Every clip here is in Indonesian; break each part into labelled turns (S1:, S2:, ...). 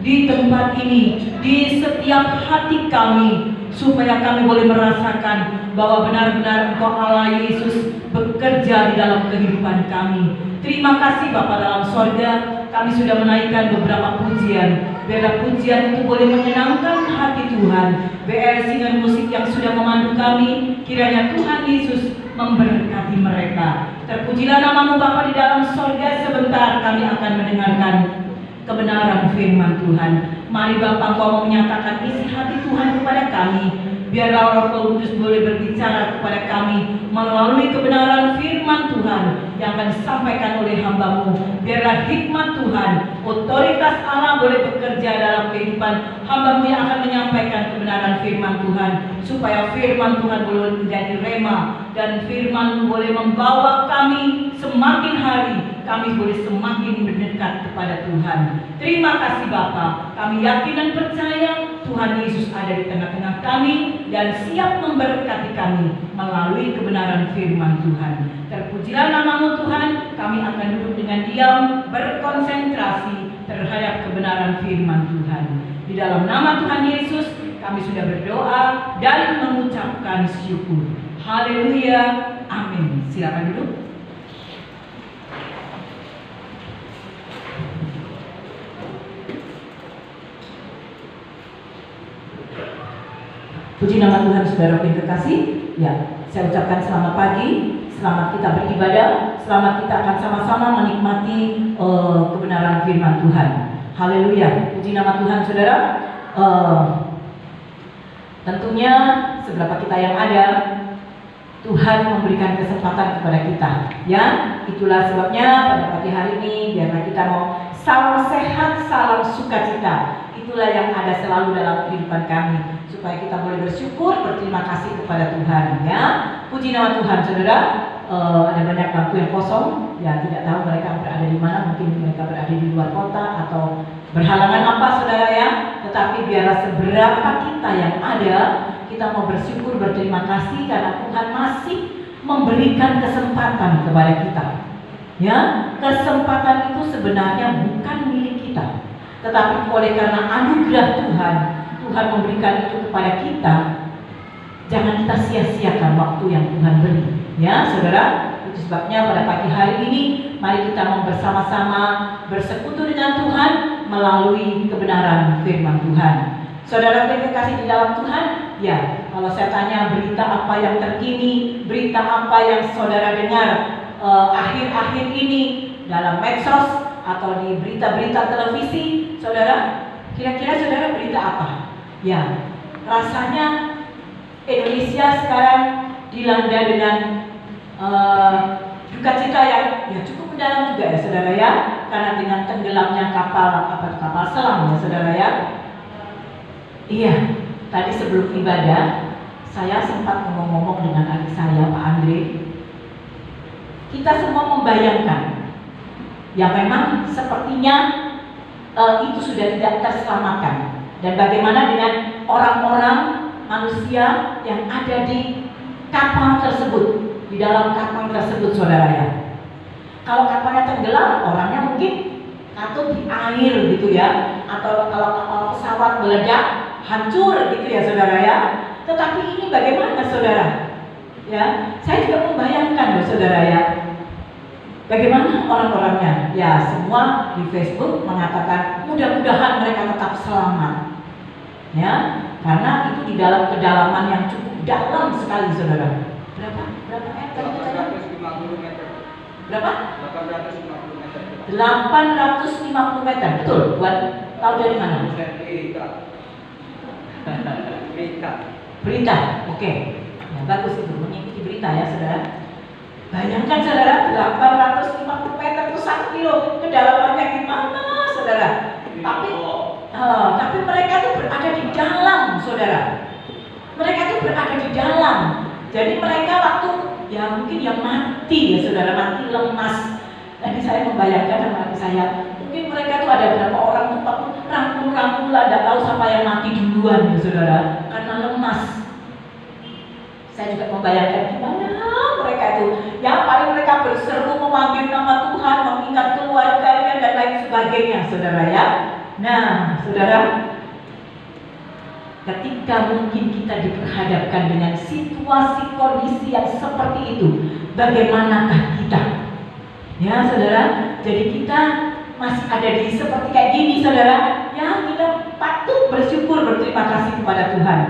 S1: di tempat ini, di setiap hati kami, supaya kami boleh merasakan bahwa benar-benar Engkau Allah Yesus bekerja di dalam kehidupan kami. Terima kasih Bapa dalam sorga, kami sudah menaikkan beberapa pujian. Biarlah pujian itu boleh menyenangkan hati Tuhan. BL Singer Musik yang sudah memandu kami, kiranya Tuhan Yesus memberkati mereka. Terpujilah namamu Bapa di dalam sorga. Sebentar kami akan mendengarkan kebenaran firman Tuhan. Mari Bapa, Engkau mau menyatakan isi hati Tuhan kepada kami. Biarlah Roh Kudus boleh berbicara kepada kami melalui kebenaran firman Tuhan yang akan disampaikan oleh hamba-Mu. Biarlah hikmat Tuhan, otoritas Allah boleh bekerja dalam kehidupan hamba-Mu yang akan menyampaikan kebenaran firman Tuhan, supaya firman Tuhan boleh menjadi rema dan firman boleh membawa kami semakin hari kami boleh semakin mendekat kepada Tuhan. Terima kasih Bapa, kami yakin dan percaya Tuhan Yesus ada di tengah-tengah kami dan siap memberkati kami melalui kebenaran firman Tuhan. Terpujilah namamu Tuhan, kami akan duduk dengan diam berkonsentrasi terhadap kebenaran firman Tuhan. Di dalam nama Tuhan Yesus kami sudah berdoa dan mengucapkan syukur. Haleluya, amin. Silakan duduk. Puji nama Tuhan, saudara yang kekasih. Ya, saya ucapkan selamat pagi, selamat kita beribadah, selamat kita akan sama-sama menikmati kebenaran firman Tuhan. Haleluya, puji nama Tuhan, saudara. Tentunya seberapa kita yang ada, Tuhan memberikan kesempatan kepada kita. Ya, itulah sebabnya pada pagi hari ini biarlah kita mau salam sehat, salam sukacita. Itulah yang ada selalu dalam kehidupan kami, supaya kita boleh bersyukur, berterima kasih kepada Tuhan. Ya, puji nama Tuhan, saudara. Ada banyak bangku yang kosong, ya tidak tahu mereka berada di mana, mungkin mereka berada di luar kota atau berhalangan apa, saudara ya. Tetapi biarlah seberapa kita yang ada, kita mau bersyukur, berterima kasih karena Tuhan masih memberikan kesempatan kepada kita. Ya, kesempatan itu sebenarnya bukan milik kita, tetapi oleh karena anugerah Tuhan, Tuhan memberikan itu kepada kita. Jangan kita sia-siakan waktu yang Tuhan beri. Ya, saudara, itu sebabnya pada pagi hari ini mari kita mau bersama-sama bersekutu dengan Tuhan melalui kebenaran firman Tuhan. Saudara yang terkasih di dalam Tuhan, ya, kalau saya tanya berita apa yang terkini, berita apa yang saudara dengar akhir-akhir ini dalam medsos atau di berita-berita televisi, saudara, kira-kira saudara berita apa? Ya, rasanya Indonesia sekarang dilanda dengan duka cita yang ya cukup mendalam juga ya saudara ya, karena dengan tenggelamnya kapal selam ya saudara ya. Iya, tadi sebelum ibadah saya sempat ngomong-ngomong dengan adik saya Pak Andre. Kita semua membayangkan ya memang sepertinya itu sudah tidak terselamatkan. Dan bagaimana dengan orang-orang manusia yang ada di kapal tersebut, di dalam kapal tersebut saudara ya. Kalau kapalnya tenggelam, orangnya mungkin atau di air gitu ya, atau kalau kapal pesawat meledak hancur gitu ya saudara ya. Tetapi ini bagaimana saudara? Ya, saya juga membayangkan loh saudara ya. Bagaimana orang-orangnya? Ya, semua di Facebook mengatakan mudah-mudahan mereka tetap selamat. Ya, karena itu di dalam kedalaman yang cukup dalam sekali saudara. Berapa meter?
S2: 850 meter.
S1: Berapa?
S2: 850 meter.
S1: 850 meter, betul? Buat tahu dari mana? Berita, oke. Ya, bagus itu, mengikuti berita ya saudara. Bayangkan saudara, 850 meter itu 1 kilo, kedalamannya gimana saudara? Tapi mereka itu berada di dalam saudara. Mereka itu berada di dalam. Jadi mereka waktu ya mungkin yang mati ya saudara, mati lemas. Tadi saya membayangkan sama adik saya, mungkin mereka itu ada beberapa orang tuh rangkul-rangkul lah, tidak tahu siapa yang mati duluan ya saudara, karena lemas. Saya juga membayangkan gimana mereka itu, yang paling mereka berseru memanggil nama Tuhan, mengingat keluarganya dan lain sebagainya saudara ya. Nah, saudara, ketika mungkin kita diperhadapkan dengan situasi kondisi yang seperti itu, bagaimanakah kita? Ya, saudara, jadi kita masih ada di seperti kayak gini, saudara. Ya, kita patut bersyukur, berterima kasih kepada Tuhan.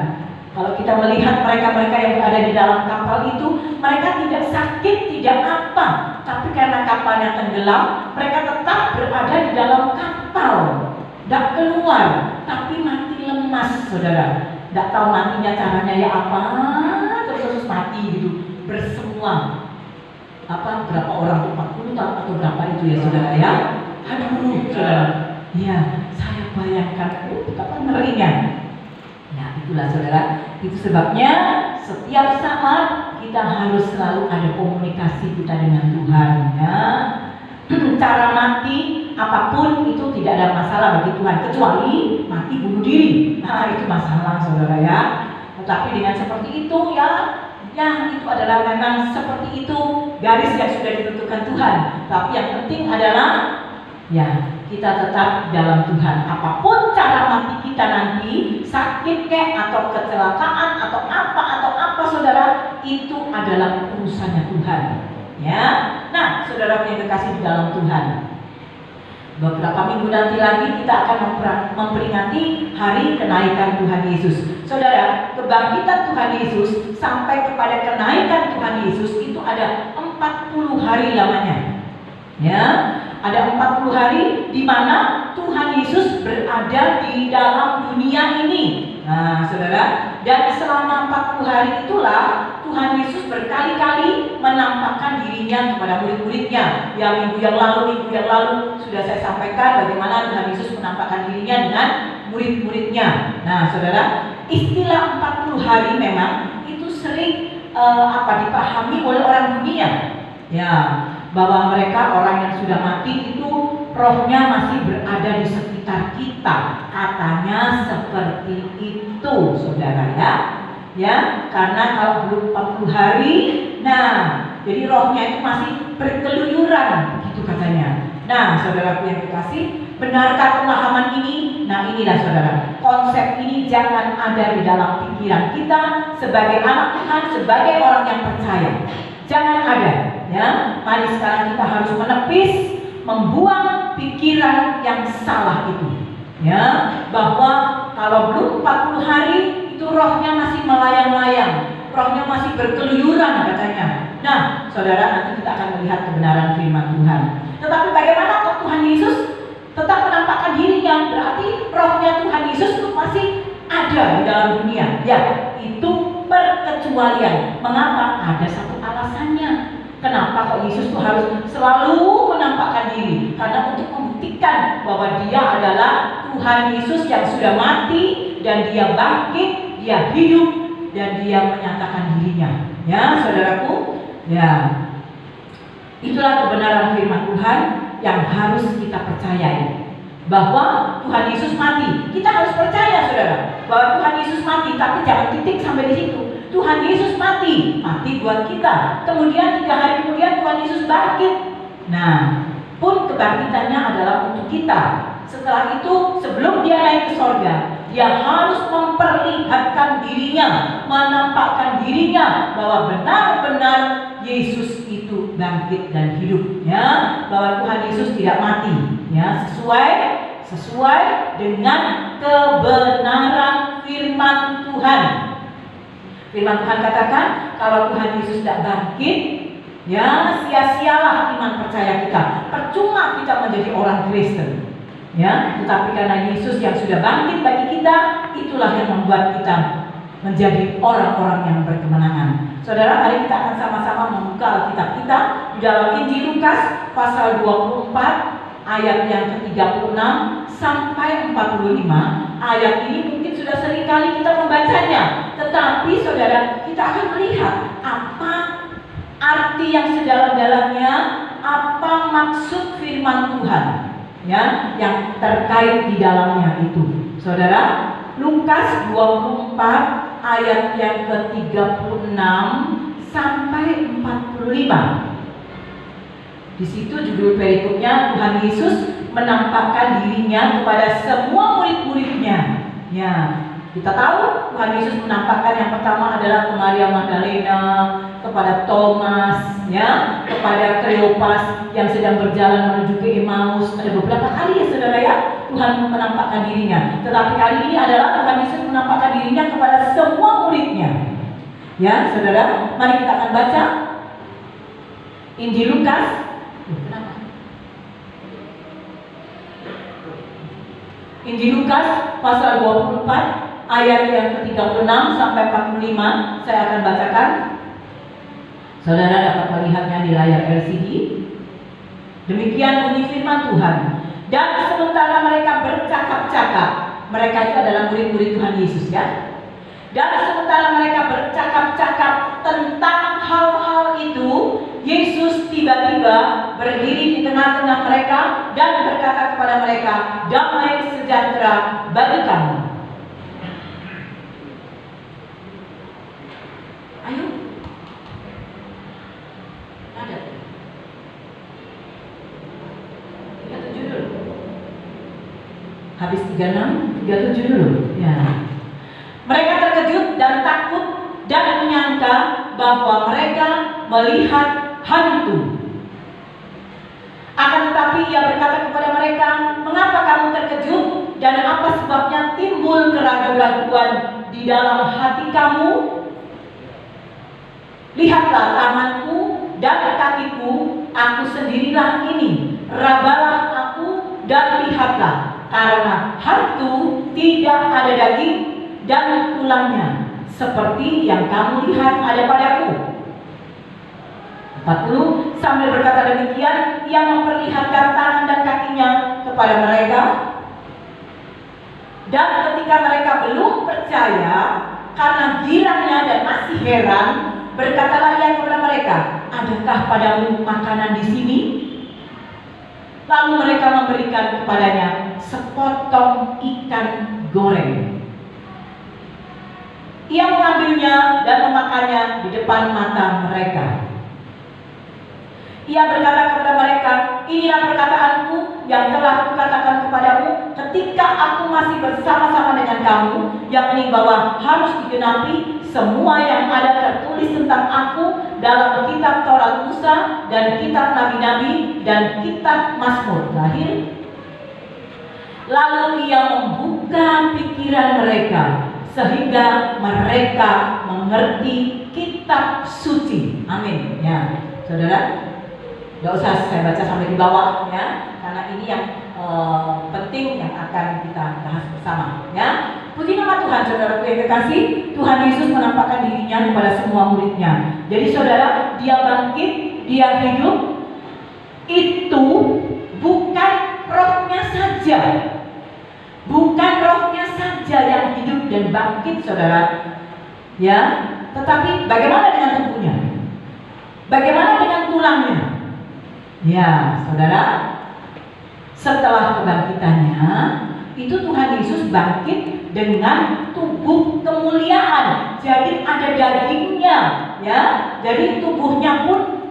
S1: Kalau kita melihat mereka-mereka yang berada di dalam kapal itu, mereka tidak sakit, tidak apa, tapi karena kapalnya tenggelam, mereka tetap berada di dalam kapal, tidak keluar, tapi mati lemas, saudara. Tidak tahu matinya caranya ya apa, terus mati gitu, bersemua. Apa berapa orang, 40 atau berapa itu ya, saudara ya? Aduh, saudara, ya saya bayangkan, betapa ngerinya. Nah, itulah saudara, itu sebabnya setiap saat kita harus selalu ada komunikasi kita dengan Tuhan, ya. Cara mati apapun itu tidak ada masalah bagi Tuhan, kecuali mati bunuh diri. Nah, itu masalah, saudara ya. Tetapi dengan seperti itu ya itu adalah memang seperti itu garis yang sudah ditentukan Tuhan. Tapi yang penting adalah ya kita tetap dalam Tuhan. Apapun cara mati kita nanti, sakit kek atau kecelakaan atau apa saudara, itu adalah urusannya Tuhan. Ya, nah saudara yang kekasih di dalam Tuhan, beberapa minggu nanti lagi kita akan memperingati hari kenaikan Tuhan Yesus. Saudara, kebangkitan Tuhan Yesus sampai kepada kenaikan Tuhan Yesus itu ada 40 hari lamanya. Ya, ada 40 hari di mana Tuhan Yesus berada di dalam dunia ini. Nah, saudara, dan selama 40 hari itulah Tuhan Yesus berkali-kali menampakkan dirinya kepada murid-muridnya. Ya, minggu yang lalu sudah saya sampaikan bagaimana Tuhan Yesus menampakkan dirinya dengan murid-muridnya. Nah, saudara, istilah 40 hari memang itu sering dipahami oleh orang dunia. Ya, bahwa mereka orang yang sudah mati itu rohnya masih berada di sekitar kita, katanya seperti itu, saudara ya. Ya, karena kalau belum 40 hari, nah jadi rohnya itu masih berkeluyuran, begitu katanya. Nah, saudaraku yang kekasih, benarkah pemahaman ini? Nah, inilah saudara, konsep ini jangan ada di dalam pikiran kita sebagai anak Tuhan, sebagai orang yang percaya. Jangan ada, ya. Mari sekarang kita harus menepis, membuang pikiran yang salah itu, ya. Bahwa kalau belum 40 hari itu rohnya masih melayang-layang, rohnya masih berkeluyuran katanya. Nah, saudara, nanti kita akan melihat kebenaran firman Tuhan. Tetapi bagaimana kalau Tuhan Yesus tetap menampakkan dirinya? Berarti rohnya Tuhan Yesus itu masih ada di dalam dunia. Ya, itu perkecualian. Mengapa? Ada satu alasannya. Kenapa kok Yesus itu harus selalu menampakkan diri? Karena untuk membuktikan bahwa dia adalah Tuhan Yesus yang sudah mati dan dia bangkit, dia hidup dan dia menyatakan dirinya. Ya, saudaraku, ya. Itulah kebenaran firman Tuhan yang harus kita percayai. Bahwa Tuhan Yesus mati. Kita harus percaya, saudara, bahwa Tuhan Yesus mati, tapi jangan titik sampai di situ. Tuhan Yesus mati buat kita. Kemudian 3 hari kemudian Tuhan Yesus bangkit. Nah, pun kebangkitannya adalah untuk kita. Setelah itu, sebelum dia naik ke sorga, dia harus memperlihatkan dirinya, menampakkan dirinya bahwa benar-benar Yesus itu bangkit dan hidup, ya, bahwa Tuhan Yesus tidak mati, ya, sesuai dengan kebenaran firman Tuhan. Firman Tuhan katakan, kalau Tuhan Yesus tidak bangkit, ya, sia-sialah iman percaya kita. Percuma kita menjadi orang Kristen, ya. Tetapi karena Yesus yang sudah bangkit bagi kita, itulah yang membuat kita menjadi orang-orang yang berkemenangan. Saudara, mari kita akan sama-sama membuka Alkitab kita di dalam Injil Lukas pasal 24 ayat yang ke-36 sampai 45. Ayat ini mungkin sudah sering kali kita membacanya, tetapi saudara, kita akan melihat apa arti yang sedalam-dalamnya, apa maksud firman Tuhan, ya, yang terkait di dalamnya itu. Saudara, Lukas 24 ayat yang ke-36 sampai 45. Di situ judul perikopnya Tuhan Yesus menampakkan dirinya kepada semua murid-muridnya. Ya, kita tahu Tuhan Yesus menampakkan yang pertama adalah ke Maria Magdalena, kepada Thomas, ya, kepada Kleopas yang sedang berjalan menuju ke Emmaus. Ada beberapa kali ya saudara ya, Tuhan menampakkan dirinya. Tetapi kali ini adalah Tuhan Yesus menampakkan dirinya kepada semua muridnya. Ya, saudara, mari kita akan baca Injil Lukas. Injil Lukas pasal 24 ayat yang ke-36 sampai 45 saya akan bacakan. Saudara dapat melihatnya di layar LCD. Demikian bunyi firman Tuhan. Dan sementara mereka bercakap-cakap, mereka itu adalah murid-murid Tuhan Yesus ya. Dan sementara mereka bercakap-cakap tentang hal-hal itu, Yesus tiba-tiba berdiri di tengah-tengah mereka dan berkata kepada mereka, "Damai sejahtera bagi kamu." Ayo. Ada. 37 dulu. Habis 36, 37 dulu. Ya. Mereka terkejut dan takut dan menyangka bahwa mereka melihat hantu. Akan tetapi ia berkata kepada mereka, "Mengapa kamu terkejut dan apa sebabnya timbul keraguan-raguan di dalam hati kamu? Lihatlah tanganku dan kakiku, aku sendirilah ini. Rabalah aku dan lihatlah, karena hantu tidak ada daging dan tulangnya, seperti yang kamu lihat ada padaku." 40. Sambil berkata demikian, ia memperlihatkan tangan dan kakinya kepada mereka. Dan ketika mereka belum percaya karena girangnya dan masih heran, berkatalah ia kepada mereka, "Adakah padamu makanan di sini?" Lalu mereka memberikan kepadanya sepotong ikan goreng. Ia mengambilnya dan memakannya di depan mata mereka. Ia berkata kepada mereka, "Inilah perkataanku yang telah kukatakan kepadamu ketika aku masih bersama-sama dengan kamu, yakni bahwa harus digenapi semua yang ada tertulis tentang aku dalam kitab Taurat Musa dan kitab Nabi-Nabi dan kitab Mazmur." Lahir. Lalu ia membuka pikiran mereka sehingga mereka mengerti kitab suci. Amin. Ya, saudara, gak usah saya baca sampai di bawah ya, karena ini yang penting yang akan kita bahas bersama ya. Puji nama Tuhan, saudaraku yang kekasih. Tuhan Yesus menampakkan dirinya kepada semua muridnya. Jadi saudara, dia bangkit, dia hidup. Itu bukan rohnya saja, bukan rohnya saja yang hidup dan bangkit saudara ya, tetapi bagaimana dengan tubuhnya, bagaimana dengan tulangnya ya saudara. Setelah kebangkitannya itu Tuhan Yesus bangkit dengan tubuh kemuliaan. Jadi ada dagingnya ya, jadi tubuhnya pun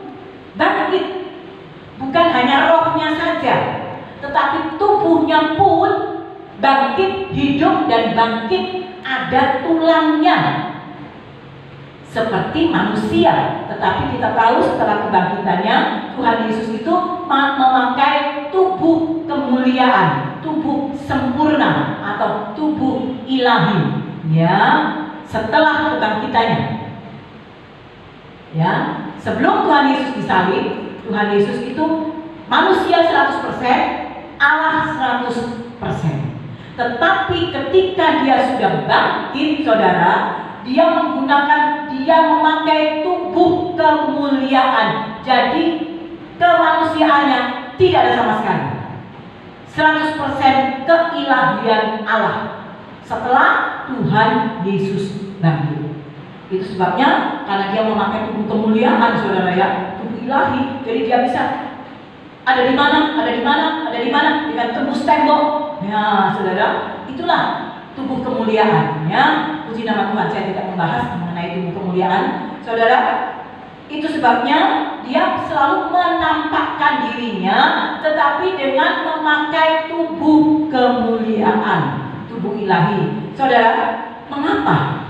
S1: bangkit. Bukan hanya rohnya saja, tetapi tubuhnya pun bangkit, hidup dan bangkit, ada tulangnya seperti manusia. Tetapi kita tahu setelah kebangkitannya Tuhan Yesus itu memakai tubuh kemuliaan, tubuh sempurna atau tubuh ilahi ya, setelah kebangkitannya ya. Sebelum Tuhan Yesus disalib, Tuhan Yesus itu manusia 100%, Allah 100%. Tetapi ketika dia sudah bangkit saudara, dia memakai tubuh kemuliaan. Jadi kemanusiaannya tidak ada sama sekali, 100% keilahian Allah setelah Tuhan Yesus bangkit. Itu sebabnya karena dia memakai tubuh kemuliaan saudara ya, tubuh ilahi. Jadi dia bisa ada di mana, ada di mana, ada di mana, dengan tembus tembok ya saudara. Itulah tubuh kemuliaan ya. Puji nama Tuhan, saya tidak membahas mengenai tubuh kemuliaan saudara. Itu sebabnya dia selalu menampakkan dirinya, tetapi dengan memakai tubuh kemuliaan, tubuh ilahi. Saudara, mengapa?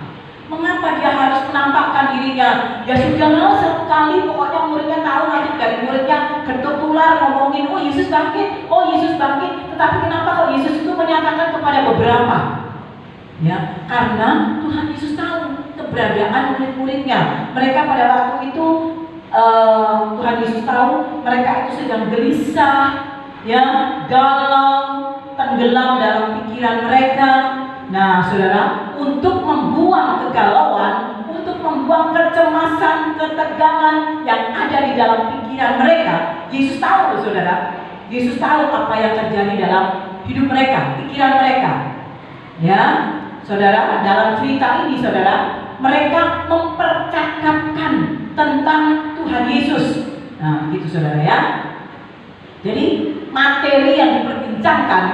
S1: Mengapa dia harus menampakkan dirinya? Ya sudahlah, satu kali pokoknya muridnya tahu, nanti dari muridnya ketular ngomongin, oh Yesus bangkit, oh Yesus bangkit. Tetapi kenapa kok Yesus itu menyatakan kepada beberapa? Ya, karena Tuhan Yesus tahu keberadaan murid-muridnya. Mereka pada waktu itu Tuhan Yesus tahu mereka itu sedang gelisah, ya, galau, tenggelam dalam pikiran mereka. Nah, saudara, untuk membuang kegalauan, untuk membuang kecemasan, ketegangan yang ada di dalam pikiran mereka, Yesus tahu, saudara. Yesus tahu apa yang terjadi dalam hidup mereka, pikiran mereka. Ya, saudara, dalam cerita ini, saudara, mereka mempercakapkan tentang Tuhan Yesus. Nah, gitu saudara ya. Jadi materi yang diperbincangkan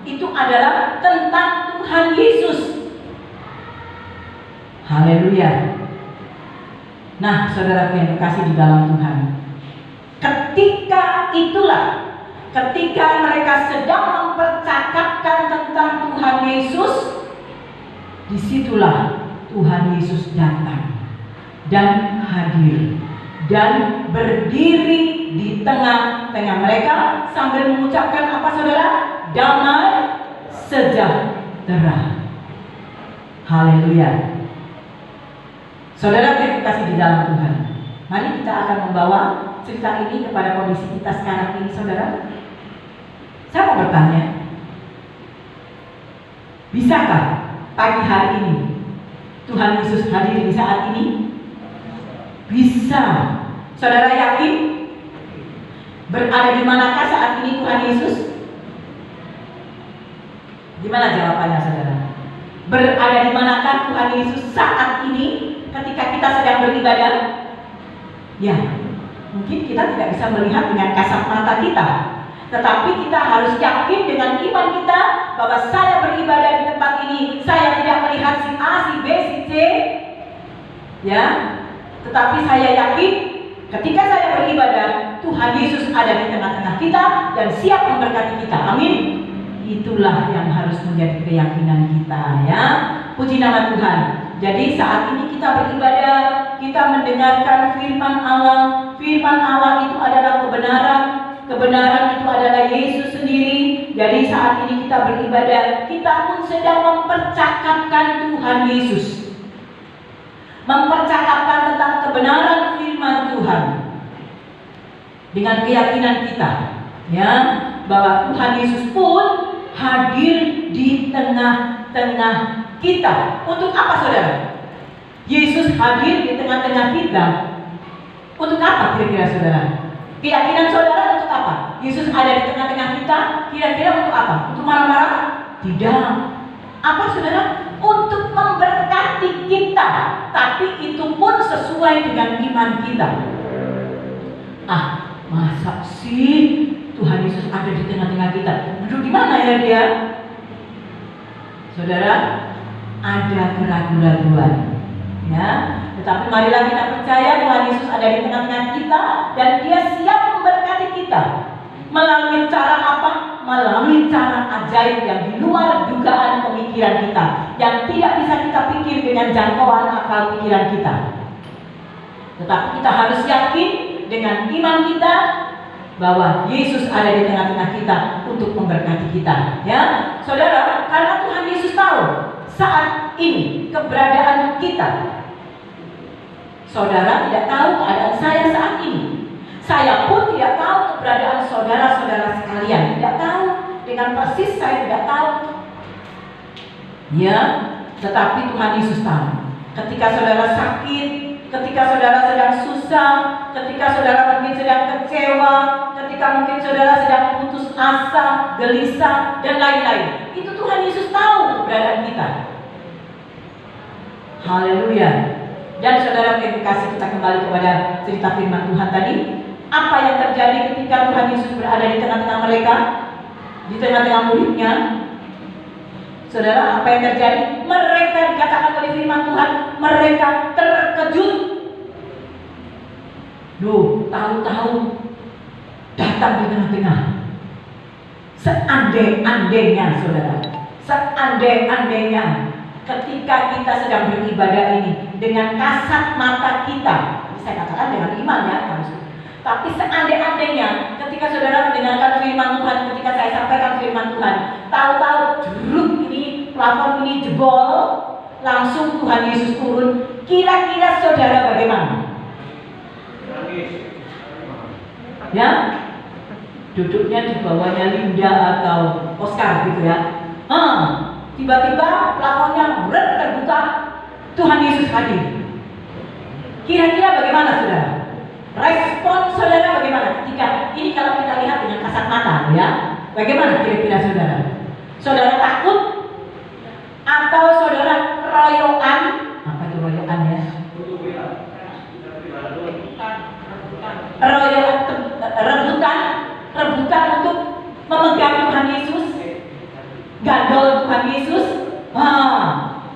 S1: itu adalah tentang Tuhan Yesus. Haleluya. Nah, saudara yang dikasih di dalam Tuhan, ketika itulah, ketika mereka sedang mempercakapkan tentang Tuhan Yesus, disitulah Tuhan Yesus datang dan hadir dan berdiri di tengah-tengah mereka sambil mengucapkan apa saudara? Damai sejahtera. Haleluya. Saudara yang dikasih di dalam Tuhan, mari kita akan membawa cerita ini kepada kondisi kita sekarang ini, saudara. Saya mau bertanya, bisakah pagi hari ini Tuhan Yesus hadir di saat ini? Bisa. Saudara yakin? Berada di manakah saat ini Tuhan Yesus? Gimana jawabannya, saudara? Berada di manakah Tuhan Yesus saat ini ketika kita sedang beribadah? Ya, mungkin kita tidak bisa melihat dengan kasat mata kita, tetapi kita harus yakin dengan iman kita bahwa saya beribadah di tempat ini, saya tidak melihat si A, si B, si C, ya, tetapi saya yakin ketika saya beribadah, Tuhan Yesus ada di tengah-tengah kita dan siap memberkati kita. Amin. Itulah yang harus menjadi keyakinan kita, ya. Puji nama Tuhan. Jadi saat ini kita beribadah, kita mendengarkan firman Allah. Firman Allah itu adalah kebenaran. Kebenaran itu adalah Yesus sendiri. Jadi saat ini kita beribadah, kita pun sedang mempercakapkan Tuhan Yesus, mempercakapkan tentang kebenaran firman Tuhan dengan keyakinan kita, ya, bahwa Tuhan Yesus pun hadir di tengah-tengah kita. Untuk apa, saudara? Yesus hadir di tengah-tengah kita untuk apa kira-kira, saudara? Keyakinan saudara untuk apa? Yesus ada di tengah-tengah kita kira-kira untuk apa? Untuk marah-marah? Tidak. Apa, saudara? Untuk memberkati kita. Tapi itu pun sesuai dengan iman kita. Ah, masa sih Tuhan Yesus ada di tengah-tengah kita? Duduk di mana ya dia? Saudara, ada keraguan-keraguan, ya. Tetapi marilah kita percaya Tuhan Yesus ada di tengah-tengah kita dan Dia siap memberkati kita. Melalui cara apa? Melalui cara ajaib yang di luar dugaan pemikiran kita, yang tidak bisa kita pikir dengan jangkauan akal pikiran kita. Tetapi kita harus yakin dengan iman kita bahwa Yesus ada di tengah-tengah kita untuk memberkati kita, ya. Saudara, karena Tuhan Yesus tahu saat ini keberadaan kita. Saudara tidak tahu keadaan saya saat ini. Saya pun tidak tahu keberadaan saudara-saudara sekalian. Tidak tahu dengan persis, saya tidak tahu. Ya, tetapi Tuhan Yesus tahu. Ketika saudara sakit, ketika saudara sedang susah, ketika saudara mungkin sedang kecewa, ketika mungkin saudara sedang putus asa, gelisah, dan lain-lain, itu Tuhan Yesus tahu keberadaan kita. Haleluya. Dan saudara yang dikasih, kita kembali kepada cerita firman Tuhan tadi. Apa yang terjadi ketika Tuhan Yesus berada di tengah-tengah mereka, di tengah-tengah muridnya? Saudara, apa yang terjadi? Mereka, dikatakan oleh firman Tuhan, mereka terkejut. Loh, tahu-tahu datang di tengah-tengah. Seandai-andainya saudara, seandai-andainya ketika kita sedang beribadah ini dengan kasat mata kita, saya katakan dengan iman ya harus. Tapi seandai-andainya ketika saudara mendengarkan firman Tuhan, ketika saya sampaikan firman Tuhan, tahu-tahu jeruk ini, plafon ini jebol, langsung Tuhan Yesus turun, kira-kira saudara bagaimana? Ya, duduknya di bawahnya Linda atau Oscar gitu ya. Tiba-tiba plafonnya terbuka, Tuhan Yesus hadir. Kira-kira bagaimana saudara? Respon saudara bagaimana ketika ini, kalau kita lihat dengan kasat mata ya? Bagaimana kira-kira saudara? Saudara takut atau saudara royoan? Apa itu royoan ya? Rebutan untuk memegang Tuhan Yesus, gandol Tuhan Yesus.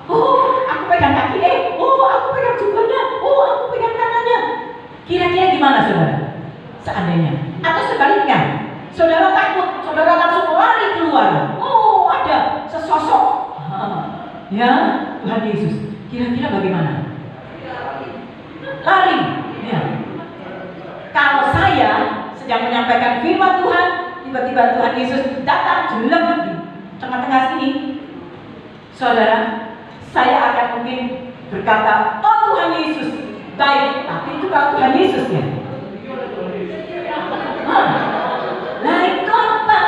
S1: Aku pegang kaki aku pegang jubahnya, aku pegang tangannya. Kira-kira gimana saudara? Seandainya, atau sebaliknya, saudara takut, saudara langsung lari keluar. Ada sesosok, ya Tuhan Yesus. Kira-kira bagaimana? Lari, ya. Kalau saya sedang menyampaikan firman Tuhan, tiba-tiba Tuhan Yesus datang jelek di tengah-tengah sini, saudara, saya akan mungkin berkata, oh Tuhan Yesus baik, tapi itu kalau Tuhan Yesus ya. Nah itu apa?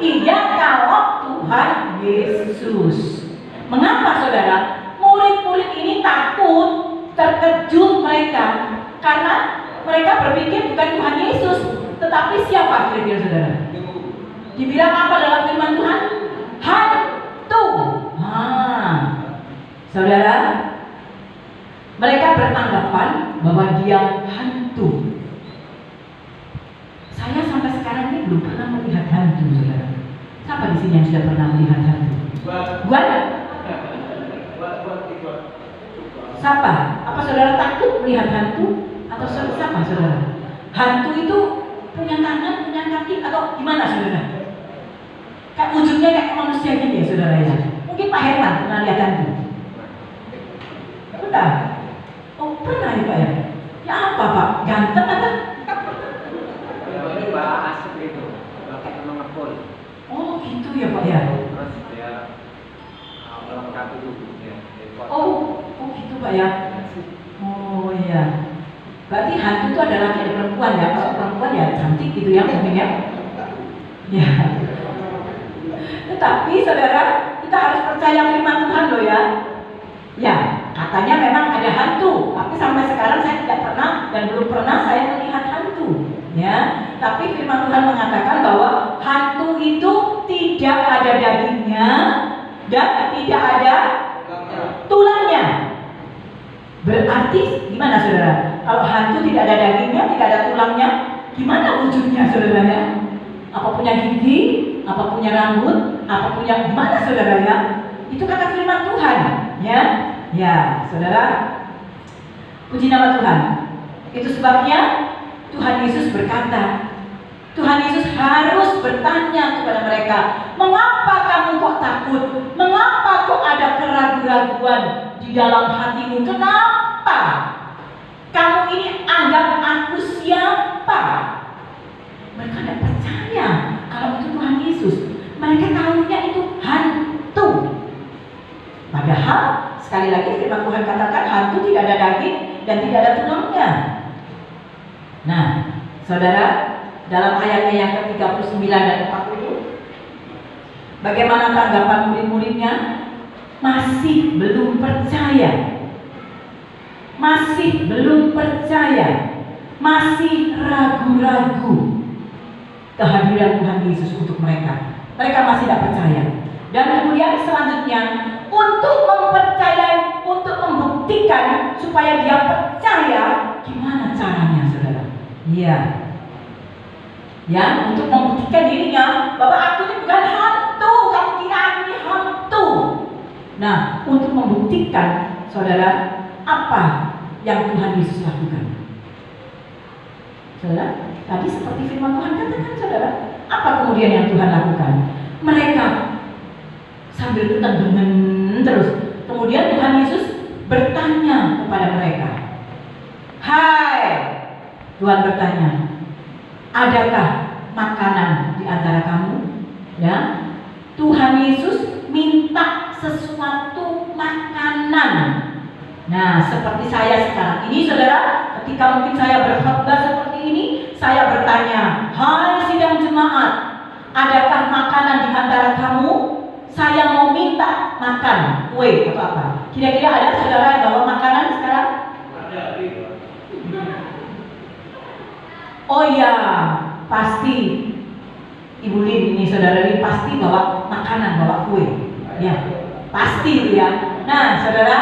S1: Iya kalau Tuhan Yesus. Mengapa saudara? Murid-murid ini takut, terkejut mereka, karena mereka berpikir bukan Tuhan Yesus, tetapi siapa kira-kira saudara? Dibilang apa dalam firman Tuhan? Hantu. Saudara, mereka beranggapan bahwa dia hantu. Saya sampai sekarang ini belum pernah melihat hantu, saudara. Siapa di sini yang sudah pernah melihat hantu? Buat? Siapa? Apa saudara takut melihat hantu? Atau siapa saudara? Hantu itu punya tangan, punya kaki, atau gimana saudara? Kayak wujudnya kayak manusia gini ya saudara ya. Mungkin Pak Herman pernah lihat hantu? Pernah? Oh pernah ya Pak ya? Ya apa Pak? Ganteng atau?
S2: Ini Pak asik itu, pakai mengepul.
S1: Oh gitu ya Pak ya?
S2: Terus dia melengkapi tubuhnya.
S1: Oh gitu Pak ya? Oh iya. Berarti hantu itu ada laki ada perempuan ya? Kalau perempuan ya cantik gitu ya mungkin ya? Ya. Tetapi saudara, kita harus percaya firman Tuhan loh ya. Ya, katanya memang ada hantu, tapi sampai sekarang saya tidak pernah dan belum pernah saya melihat hantu. Ya, tapi firman Tuhan mengatakan bahwa hantu itu tidak ada dagingnya dan tidak ada tulangnya. Berarti gimana saudara? Kalau hantu tidak ada dagingnya, tidak ada tulangnya, gimana wujudnya saudara ya? Apa punya gigi? Apa punya rambut? Apa punya gimana saudara ya? Itu kata firman Tuhan, ya. Ya, saudara. Puji nama Tuhan. Itu sebabnya Tuhan Yesus berkata, Tuhan Yesus harus bertanya kepada mereka, mengapa kamu kok takut? Mengapa kok ada keraguan-raguan di dalam hatimu? Kenapa? Kamu ini anggap aku siapa? Mereka tidak percaya kalau itu Tuhan Yesus. Mereka tahunya itu hantu. Padahal sekali lagi firman Tuhan katakan hantu tidak ada daging dan tidak ada tulangnya. Nah, saudara, dalam ayatnya yang ke-39 dan 40, bagaimana tanggapan murid-muridnya? Masih belum percaya. Masih belum percaya. Masih ragu-ragu kehadiran Tuhan Yesus untuk mereka. Mereka masih tidak percaya. Dan kemudian selanjutnya, untuk mempercayai, untuk membuktikan supaya dia percaya, gimana caranya saudara? Iya. Ya, untuk membuktikan dirinya bahwa aku ini bukan hantu, kamu kira aku ini hantu. Nah, untuk membuktikan saudara, apa yang Tuhan Yesus lakukan? Saudara, tadi seperti firman Tuhan katakan, saudara, apa kemudian yang Tuhan lakukan? Mereka sambil ketendengan terus. Kemudian Tuhan Yesus bertanya kepada mereka. Hai, Tuhan bertanya, adakah makanan di antara kamu? Ya, Tuhan Yesus minta sesuatu makanan. Nah, seperti saya sekarang ini, saudara, ketika mungkin saya berkhotbah seperti ini, saya bertanya, hai sidang jemaat, adakah makanan di antara kamu? Saya mau minta makan kue atau apa? Kira-kira ada saudara yang bawa makanan sekarang? Oh iya, pasti Ibu Lin ini, saudara Lin pasti bawa makanan, bawa kue. Ya, pasti itu ya. Nah, saudara,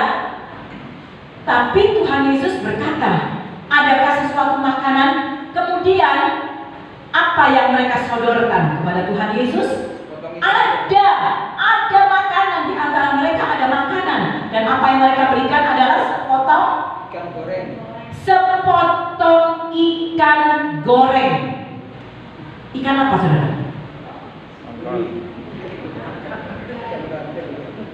S1: tapi Tuhan Yesus berkata, adakah sesuatu makanan? Kemudian apa yang mereka sodorkan kepada Tuhan Yesus? Ada makanan di antara mereka, ada makanan. Dan apa yang mereka berikan adalah sepotong
S2: Ikan goreng.
S1: Sepotong ikan goreng. Ikan apa, saudara?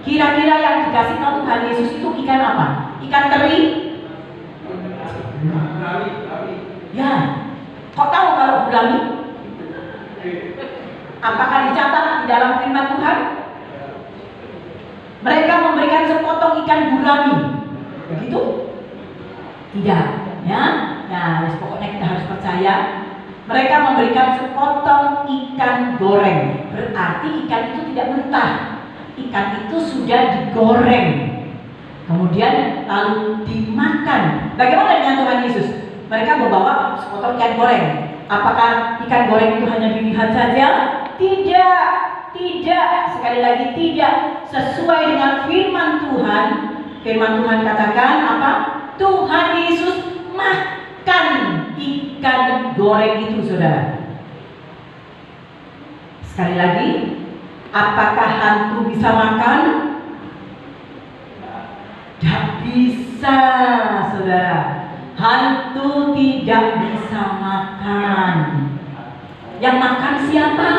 S1: Kira-kira yang dikasih tahu Tuhan Yesus itu ikan apa? Ikan teri? Ya. Kok tahu kalau gulami? Apakah dicatat di dalam firman Tuhan? Mereka memberikan sepotong ikan gulami. Begitu? Tidak, ya. Nah, pokoknya kita harus percaya. Mereka memberikan sepotong ikan goreng. Berarti ikan itu tidak mentah. Ikan itu sudah digoreng. Kemudian lalu dimakan. Bagaimana dengan Tuhan Yesus? Mereka membawa sepotong ikan goreng. Apakah ikan goreng itu hanya dilihat saja? Tidak. Sekali lagi tidak. Sesuai dengan firman Tuhan. Firman Tuhan katakan apa? Tuhan Yesus makan ikan goreng itu, saudara. Sekali lagi, apakah hantu bisa makan? Tidak bisa, saudara. Hantu tidak bisa makan. Yang makan siapa?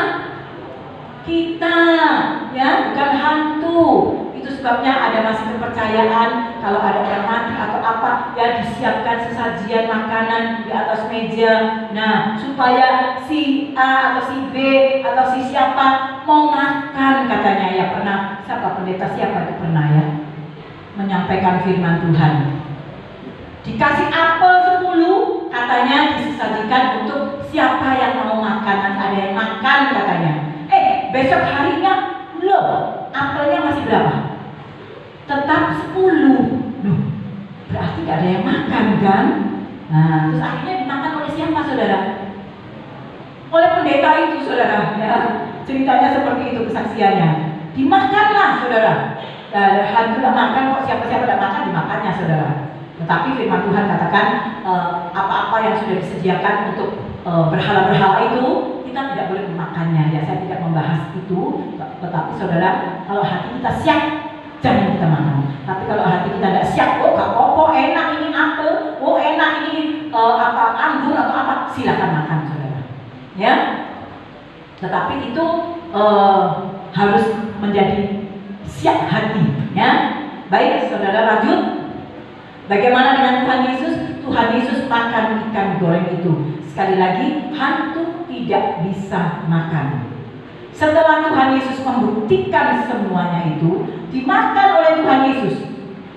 S1: Kita, ya, bukan hantu. Itu sebabnya ada masih kepercayaan kalau ada orang mati atau apa, ya disiapkan sesajian makanan di atas meja. Nah, supaya si A atau si B atau si siapa mau makan, katanya. Ya pernah, siapa pendeta siapa itu pernah ya menyampaikan firman Tuhan. Dikasih apel 10, katanya disajikan untuk siapa yang mau makan. Nanti ada yang makan, katanya. Besok harinya, loh, apelnya masih berapa? Tetap 10. Loh, berarti gak ada yang makan, kan? Nah, terus akhirnya dimakan oleh siapa, saudara? Oleh pendeta itu, saudara. Ya, ceritanya seperti itu kesaksiannya. Dimakanlah, saudara. Hantu tidak makan kok, siapa-siapa tidak makan, dimakannya, saudara. Tetapi firman Tuhan katakan apa-apa yang sudah disediakan untuk berhala-berhala itu, kita tidak boleh memakannya. Ya, saya tidak membahas itu. Tetapi saudara, kalau hati kita siap, jangan kita makan. Tapi kalau hati kita tidak siap, oh gak apa-apa, enak ini apel, oh enak ini anggur atau apa, silakan makan, saudara. Ya. Tetapi itu harus menjadi siap hati. Ya. Baik, saudara, lanjut. Bagaimana dengan Tuhan Yesus? Tuhan Yesus makan ikan goreng itu. Sekali lagi, hantu tidak bisa makan. Setelah Tuhan Yesus membuktikan semuanya itu dimakan oleh Tuhan Yesus,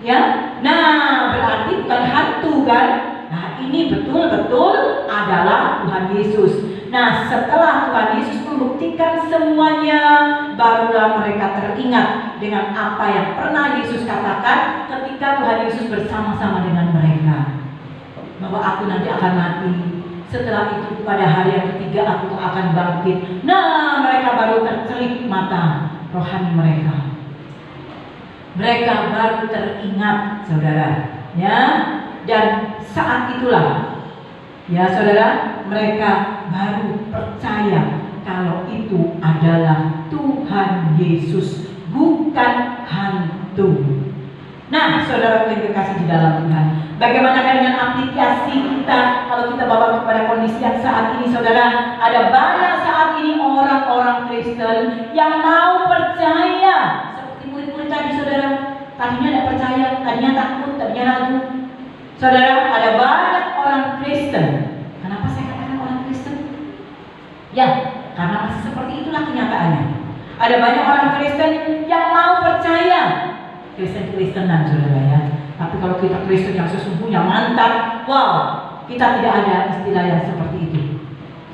S1: ya. Nah, berarti bukan hantu, kan? Nah, ini betul-betul adalah Tuhan Yesus. Nah, setelah Tuhan Yesus membuktikan semuanya, barulah mereka teringat dengan apa yang pernah Yesus katakan ketika Tuhan Yesus bersama-sama dengan mereka, bahwa aku nanti akan mati. Setelah itu pada hari yang ketiga aku akan bangkit. Nah, mereka baru tercelip mata rohani mereka. Mereka baru teringat, saudara. Ya, dan saat itulah, ya saudara, mereka baru percaya kalau itu adalah Tuhan Yesus, bukan hantu. Nah, saudara yang terkasih di dalam Tuhan, bagaimana dengan aplikasi kita kalau kita bawa kepada kondisi yang saat ini, saudara? Ada banyak saat ini orang-orang Kristen yang mau percaya seperti murid-murid tadi, saudara. Tadinya tidak percaya, tadinya takut, tadinya ragu. Saudara, ada banyak orang Kristen. Kenapa saya katakan orang Kristen? Ya, karena masih seperti itulah kenyataannya. Ada banyak orang Kristen yang mau percaya. Kristen-Kristenan, saudara ya. Tapi kalau kita Kristen yang sesungguhnya mantap, wow, kita tidak ada istilah yang seperti itu.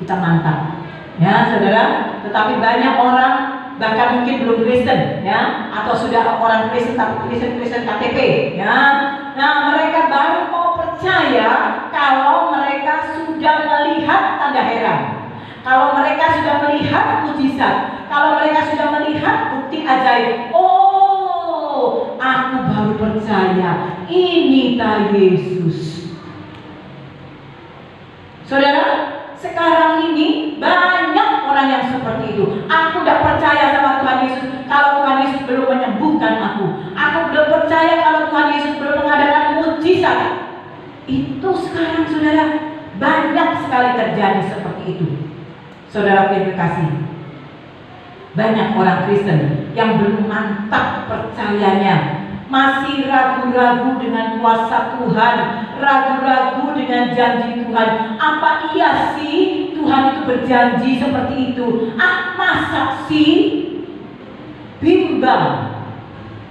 S1: Kita mantap, ya saudara. Tetapi banyak orang bahkan mungkin belum Kristen, ya, atau sudah orang Kristen tapi Kristen KTP, ya. Nah, mereka baru mau percaya kalau mereka sudah melihat tanda heran, kalau mereka sudah melihat mujizat, kalau mereka sudah melihat bukti ajaib. Oh, aku baru percaya ini tak Yesus. Saudara, sekarang ini banyak orang yang seperti itu. Aku tidak percaya sama Tuhan Yesus kalau Tuhan Yesus belum menyembuhkan aku. Aku belum percaya kalau Tuhan Yesus belum mengadakan mujizat. Itu sekarang, saudara, banyak sekali terjadi seperti itu. Saudara yang terkasih, banyak orang Kristen yang belum mantap percayanya, masih ragu-ragu dengan kuasa Tuhan, ragu-ragu dengan janji Tuhan. Apa iya sih Tuhan itu berjanji seperti itu? Masa sih? Bimbang,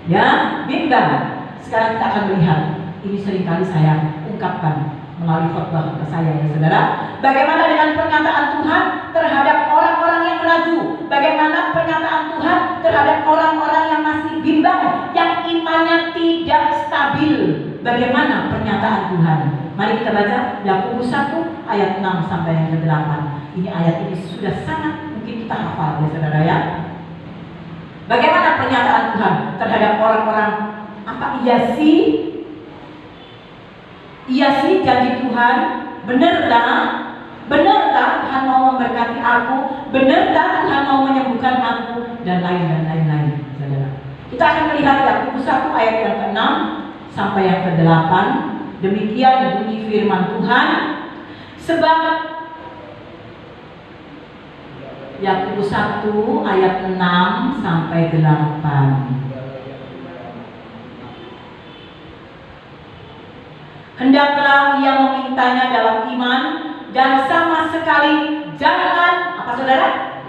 S1: ya, bimbang. Sekarang kita akan melihat, ini seringkali saya ungkapkan melalui khotbah saya, ya saudara. Bagaimana dengan pernyataan Tuhan terhadap orang-orang yang ragu? Bagaimana pernyataan Tuhan terhadap orang-orang yang masih bimbang, yang imannya tidak stabil? Bagaimana pernyataan Tuhan? Mari kita baca Yakobus 1 ayat 6 sampai yang ke-8. Ini ayat ini sudah sangat mungkin kita hafal, ya saudara ya. Bagaimana pernyataan Tuhan terhadap orang-orang? Apa iya sih? Iya sih janji Tuhan? Benarkah? Benarkah Tuhan mau memberkati aku? Benarkah Tuhan mau menyembuhkan aku? Dan lain-lain, saudara. Kita akan melihat Yakobus 1 ayat yang ke-6 sampai yang ke-8. Demikian bunyi firman Tuhan. Sebab Yakobus 1 ayat 6 sampai 8. Hendaklah ia memintanya dalam iman dan sama sekali jangan, apa saudara?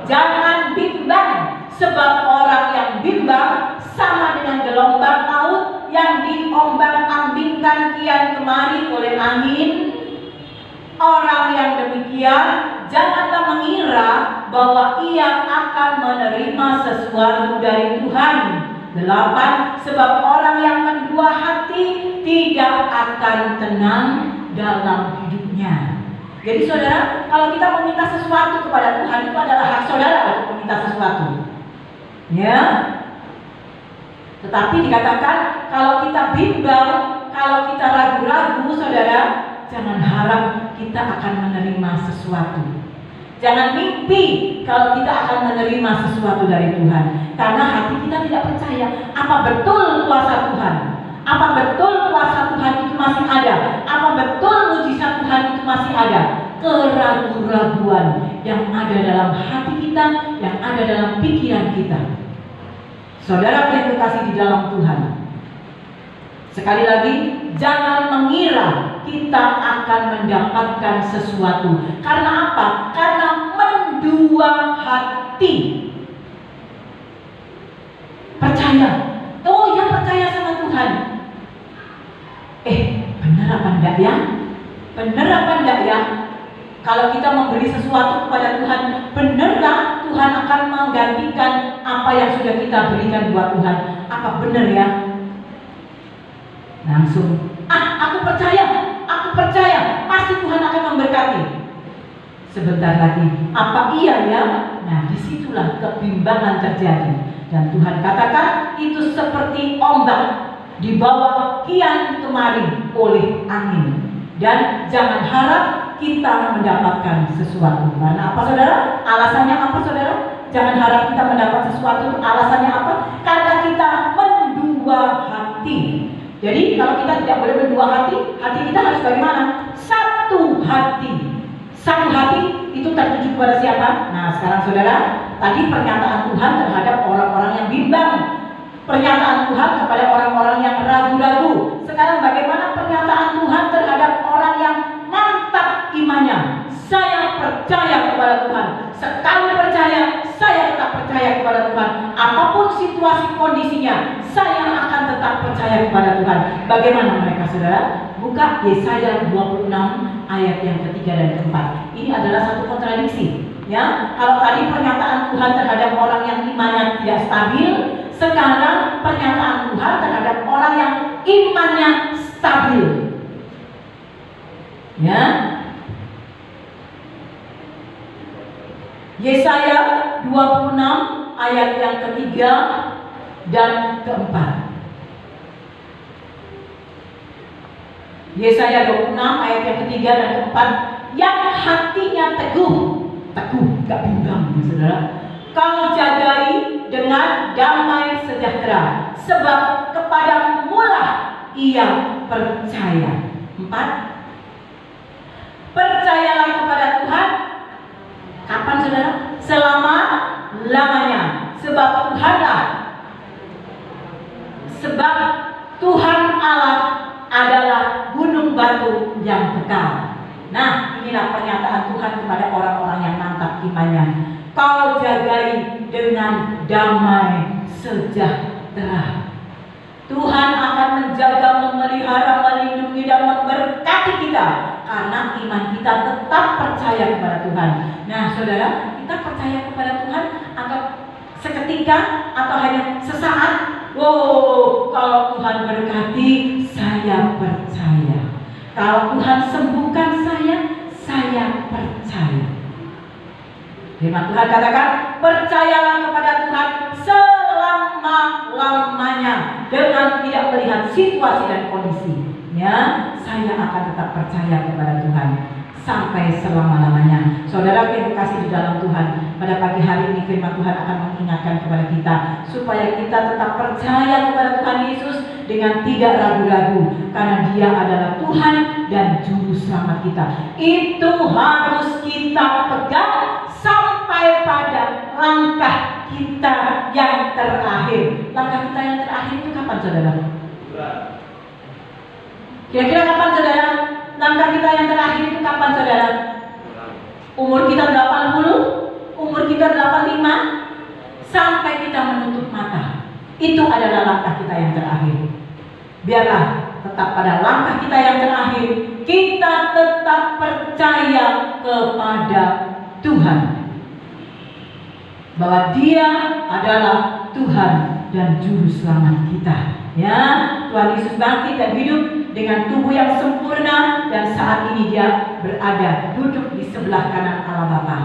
S1: Jangan bimbang, sebab orang yang bimbang sama dengan gelombang laut yang diombang-ambingkan kian kemari oleh angin. Orang yang demikian janganlah mengira bahwa ia akan menerima sesuatu dari Tuhan. 8. Sebab orang yang mendua hati tidak akan tenang dalam hidupnya. Jadi saudara, kalau kita meminta sesuatu kepada Tuhan, itu adalah hak saudara untuk meminta sesuatu, ya. Tetapi dikatakan kalau kita bimbang, kalau kita ragu-ragu, saudara, jangan harap kita akan menerima sesuatu. Jangan mimpi kalau kita akan menerima sesuatu dari Tuhan, karena hati kita tidak percaya. Apa betul kuasa Tuhan? Apa betul kuasa Tuhan itu masih ada? Apa betul mujizat Tuhan itu masih ada? Keraguan-raguan yang ada dalam hati kita, yang ada dalam pikiran kita. Saudara yang terkasih di dalam Tuhan, sekali lagi, jangan mengira kita akan mendapatkan sesuatu. Karena apa? Karena mendua hati. Percaya. Oh ya, percaya sama Tuhan. Benar apa enggak ya? Benar apa enggak ya? Kalau kita memberi sesuatu kepada Tuhan, benarkah Tuhan akan menggantikan apa yang sudah kita berikan buat Tuhan? Apa benar ya? Langsung, aku percaya, pasti Tuhan akan memberkati. Sebentar lagi, apa iya ya? Nah, disitulah kebimbangan terjadi. Dan Tuhan katakan itu seperti ombak dibawa kian kemari oleh angin. Dan jangan harap kita mendapatkan sesuatu. Karena apa saudara? Alasannya apa saudara? Jangan harap kita mendapat sesuatu. Alasannya apa? Karena kita mendua hati. Jadi kalau kita tidak boleh berdua hati, hati kita harus bagaimana? Satu hati. Satu hati itu tertuju kepada siapa? Nah sekarang saudara, tadi pernyataan Tuhan terhadap orang-orang yang bimbang, pernyataan Tuhan kepada orang-orang yang ragu-ragu. Sekarang bagaimana pernyataan Tuhan terhadap orang yang mantap imannya? Saya percaya kepada Tuhan. Sekali percaya, saya tetap percaya kepada Tuhan. Apapun situasi kondisinya, saya akan tetap percaya kepada Tuhan. Bagaimana mereka saudara? Buka Yesaya 26 ayat yang ketiga dan keempat. Ini adalah satu kontradiksi. Ya, kalau tadi pernyataan Tuhan terhadap orang yang imannya tidak stabil, sekarang pernyataan Tuhan terhadap orang yang imannya stabil. Ya. Yesaya 26 ayat yang ketiga dan keempat. Yesaya 26 ayat yang ketiga dan keempat. Yang hatinya teguh, gak bimbang, saudara. Kau jagai dengan damai sejahtera, sebab kepadamulah ia percaya. 4. Percayalah kepada Tuhan. Kapan saudara? Selama-lamanya. Sebab Tuhan Allah adalah gunung batu yang kekal. Nah, inilah pernyataan Tuhan kepada orang-orang yang mantap imannya. Kau jagai dengan damai sejahtera. Tuhan akan menjaga, memelihara, melindungi dan memberkati kita karena iman kita tetap percaya kepada Tuhan. Nah, saudara, kita percaya kepada Tuhan atau seketika atau hanya sesaat? Wow, kalau Tuhan berkati, saya percaya. Kalau Tuhan sembuhkan saya percaya. Firman Tuhan katakan, percayalah kepada Tuhan selama-lamanya dengan tidak melihat situasi dan kondisi. Ya, saya akan tetap percaya kepada Tuhan sampai selama-lamanya. Saudara yang kasih di dalam Tuhan, pada pagi hari ini firman Tuhan akan mengingatkan kepada kita supaya kita tetap percaya kepada Tuhan Yesus dengan tidak ragu-ragu, karena Dia adalah Tuhan dan Juru Selamat kita. Itu harus kita pegang sampai pada langkah kita yang terakhir. Langkah kita yang terakhir itu kapan saudara? Kira-kira kapan saudara? Langkah kita yang terakhir itu kapan saudara? Umur kita 80, umur kita 85, sampai kita menutup mata. Itu adalah langkah kita yang terakhir. Biarlah tetap pada langkah kita yang terakhir, kita tetap percaya kepada Tuhan, bahwa Dia adalah Tuhan dan Juru Selamat kita. Ya, Tuhan Yesus bangkit dan hidup dengan tubuh yang sempurna, dan saat ini Dia berada duduk di sebelah kanan Allah Bapa.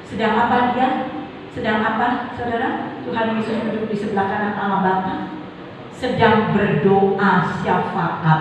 S1: Sedang apa Dia? Sedang apa saudara? Tuhan Yesus duduk di sebelah kanan Allah Bapa, sedang berdoa syafaat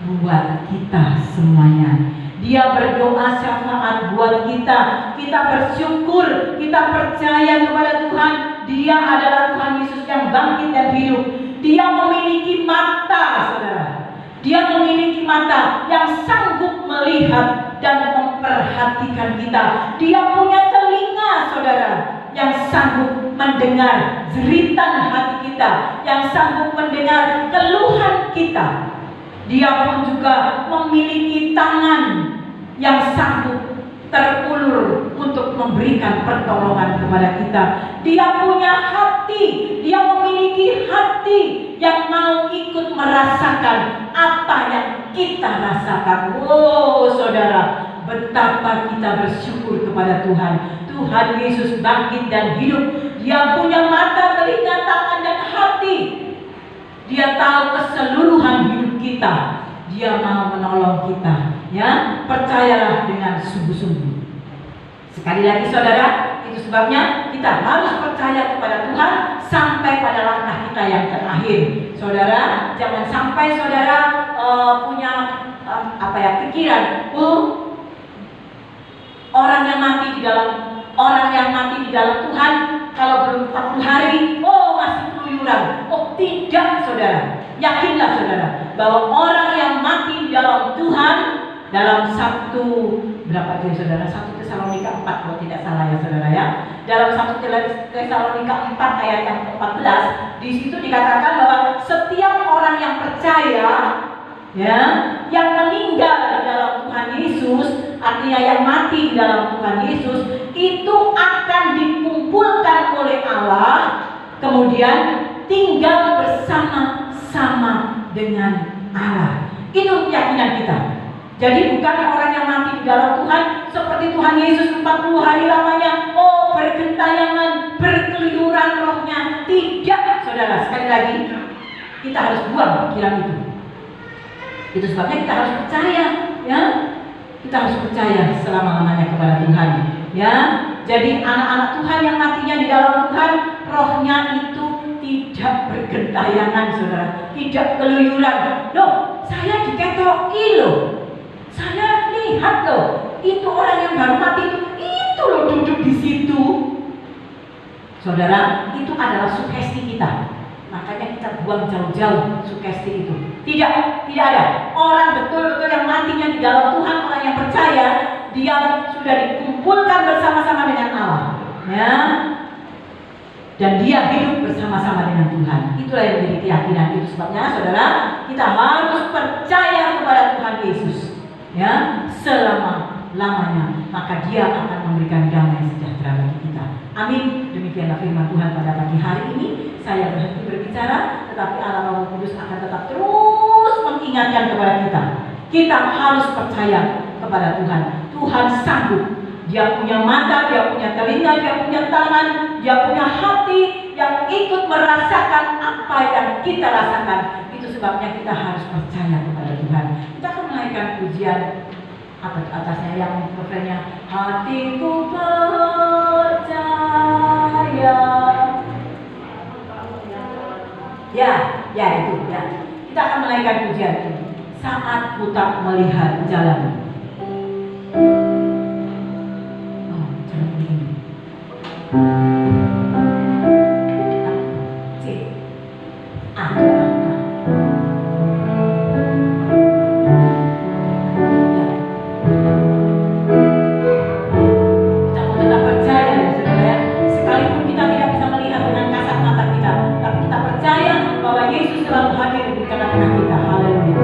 S1: buat kita semuanya. Dia berdoa syafaat buat kita. Kita bersyukur, kita percaya kepada Tuhan. Dia adalah Tuhan Yesus yang bangkit dan hidup. Dia memiliki mata, saudara. Dia memiliki mata yang sanggup melihat dan memperhatikan kita. Dia punya telinga, saudara, yang sanggup mendengar jeritan hati kita, yang sanggup mendengar keluhan kita. Dia pun juga memiliki tangan yang sanggup terulur untuk memberikan pertolongan kepada kita. Dia punya hati, dia memiliki hati yang mau ikut merasakan apa yang kita rasakan. Oh saudara, betapa kita bersyukur kepada Tuhan. Tuhan Yesus bangkit dan hidup. Dia punya mata, telinga, tangan dan hati. Dia tahu keseluruhan hidup kita. Dia mau menolong kita. Ya, percayalah dengan sungguh-sungguh. Sekali lagi saudara, itu sebabnya kita harus percaya kepada Tuhan sampai pada langkah kita yang terakhir. Saudara, jangan sampai saudara punya pikiran, orang yang mati di dalam Tuhan kalau belum 40 hari, masih keluyuran. Oh tidak saudara, yakinlah saudara bahwa orang yang mati di dalam Tuhan, dalam berapa itu saudara? 1 Tesalonika 4 kalau tidak salah ya saudara ya. Dalam 1 Tesalonika 4 ayat yang 14, di situ dikatakan bahwa setiap orang yang percaya, ya, yang meninggal di dalam Tuhan Yesus, artinya yang mati di dalam Tuhan Yesus, itu akan dikumpulkan oleh Allah, kemudian tinggal bersama-sama dengan Allah. Itu keyakinan kita. Jadi bukan orang yang mati di dalam Tuhan seperti Tuhan Yesus 40 hari lamanya, oh bergentayangan, berkeluyuran rohnya. Tidak, saudara. Sekali lagi, kita harus buang pikiran itu. Itu sebabnya kita harus percaya, ya. Kita harus percaya selama-lamanya kepada Tuhan, ya. Jadi anak-anak Tuhan yang matinya di dalam Tuhan, rohnya itu tidak bergentayangan, saudara. Tidak keluyuran. Loh, saya diketoki loh. Saya lihat loh, itu orang yang baru mati itu loh duduk di situ. Saudara, itu adalah sugesti kita. Makanya kita buang jauh-jauh sugesti itu. Tidak ada. Orang betul-betul yang matinya di dalam Tuhan, orang yang percaya, dia sudah dikumpulkan bersama-sama dengan Allah, ya. Dan dia hidup bersama-sama dengan Tuhan. Itulah yang menjadi keyakinan. Itu sebabnya saudara, kita harus percaya kepada Tuhan Yesus, ya, selama-lamanya. Maka dia akan memberikan damai sejahtera bagi kita. Amin. Demikianlah firman Tuhan pada pagi hari ini. Saya berhenti berbicara, tetapi Allah Roh Kudus akan tetap terus mengingatkan kepada kita. Kita harus percaya kepada Tuhan. Tuhan sanggup. Dia punya mata, dia punya telinga, dia punya tangan, dia punya hati yang ikut merasakan apa yang kita rasakan. Itu sebabnya kita harus percaya kepada Tuhan. Kita akan menaikkan pujian atasnya yang refrennya, hatiku percaya. Ya itu ya. Kita akan menaikkan pujian ini. Saat ku tak melihat jalan. Jalan ini. Yesus selalu hadir di tengah-tengah kita. Haleluya.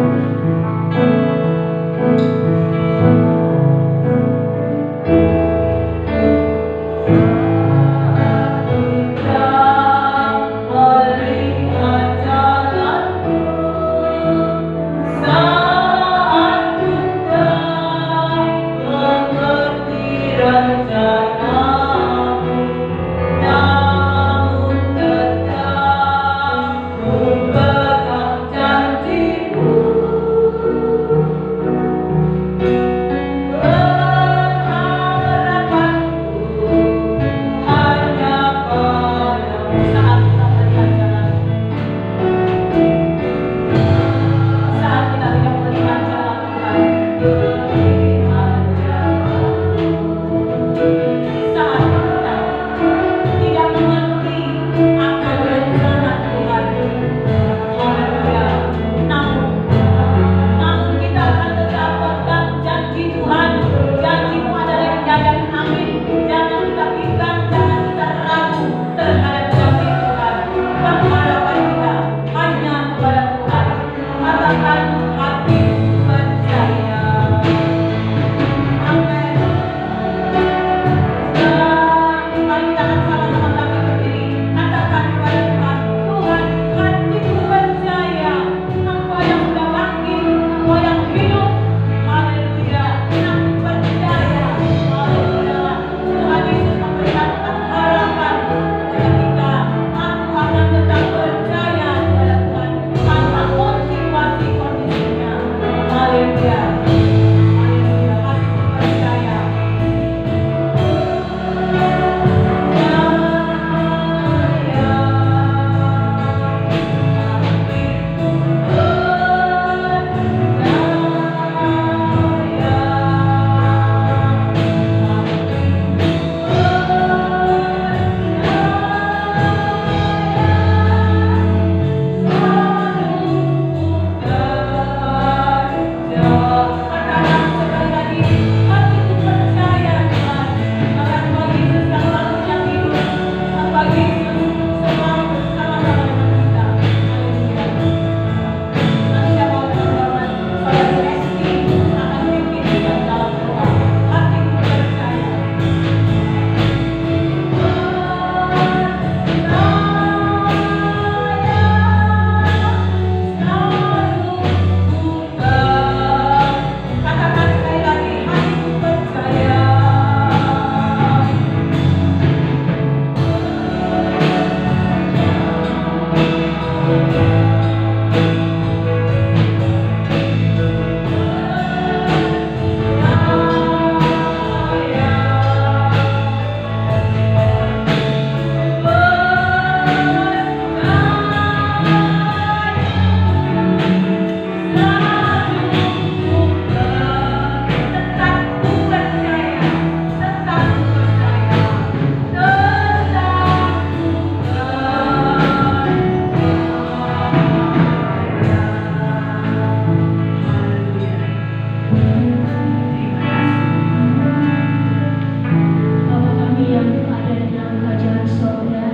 S3: Bapa kami yang ada di dalam kerajaan sorga,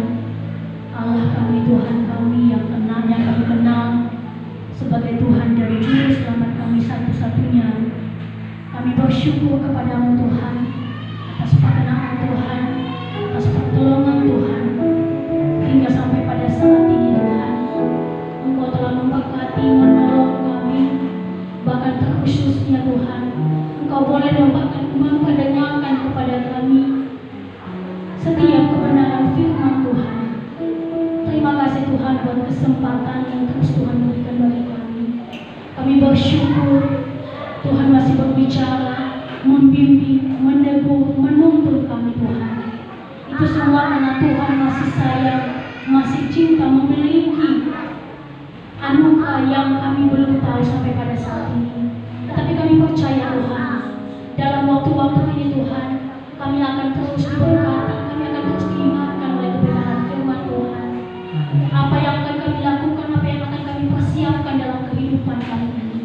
S3: Allah kami, Tuhan kami yang kami kenal sebagai Tuhan dan Juru Selamat kami satu-satunya. Kami bersyukur kepadamu Tuhan atas perkenan Tuhan, atas pertolongan Tuhan, hingga sampai pada saat ini Tuhan. Engkau telah memberkati, menolong kami, bahkan terkhususnya Tuhan, Engkau boleh memperdengarkan kepada kami setiap kebenaran firman Tuhan. Terima kasih Tuhan buat kesempatan yang terus Tuhan berikan bagi kami. Kami bersyukur Tuhan masih berbicara, membimbing, menegur, menuntun kami Tuhan. Itu semua karena Tuhan masih sayang, masih cinta, memiliki anugerah yang kami belum tahu sampai pada saat ini. Tetapi kami percaya Tuhan, dalam waktu-waktu ini Tuhan, kami akan terus diberkati, kami akan terus diingatkan oleh kebenaran firman Tuhan. Apa yang akan kami lakukan, apa yang akan kami persiapkan dalam kehidupan kami ini.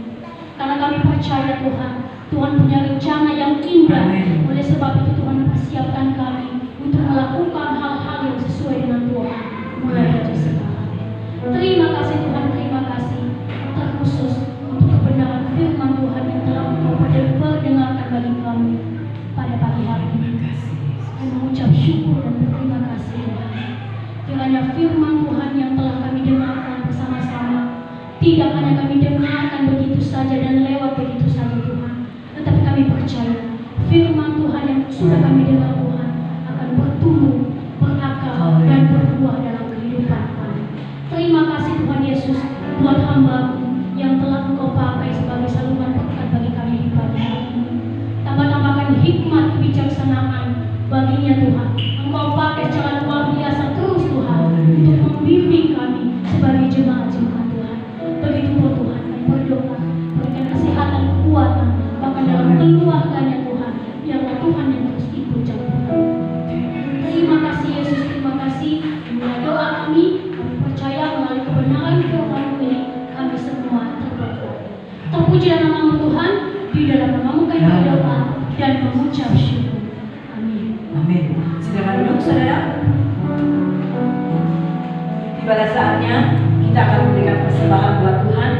S3: Karena kami percaya Tuhan, Tuhan punya rencana yang indah.
S1: Amin.
S3: Oleh sebab itu Tuhan mempersiapkan kami untuk melakukan hal-hal yang sesuai dengan Tuhan mulai dari sekarang. Terima kasih Tuhan, terima kasih terkhusus untuk kebenaran firman Tuhan yang telah Engkau perdengarkan bagi kami pada pagi hari ini. Kami mengucap syukur dan berterima kasih Tuhan. Kiranya firman Tuhan yang telah kami dengarkan bersama-sama tidak hanya kami dengarkan begitu saja dan lewat begitu saja Tuhan, tetapi kami percaya firman Tuhan yang sudah kami dengar Tuhan akan bertumbuh, berakar dan berbuah dalam kehidupan kami. Terima kasih Tuhan Yesus buat hamba yang telah Engkau pakai sebagai saluran berkat bagi kami di pagi hari ini. Tambah-tambahkan hikmat kebijaksanaan baginya Tuhan. Engkau pakai secara luar biasa terus Tuhan untuk membimbing kami sebagai jemaat-jemaat Tuhan. Begitu pun Tuhan kami berdoa, berikan kesehatan, kekuatan, bahkan dalam keluarganya Tuhan. Biarlah Tuhan yang terus ikut campur. Terima kasih Yesus, terima kasih. Inilah doa kami percaya melalui kebenaran firman ini kami semua terberkati. Terpuji nama Tuhan, di dalam namamu kami berdoa dan mengucap syukur. Amin.
S1: Amin. Silakan duduk saudara. Tiba saatnya kita akan memberikan persembahan buat Tuhan.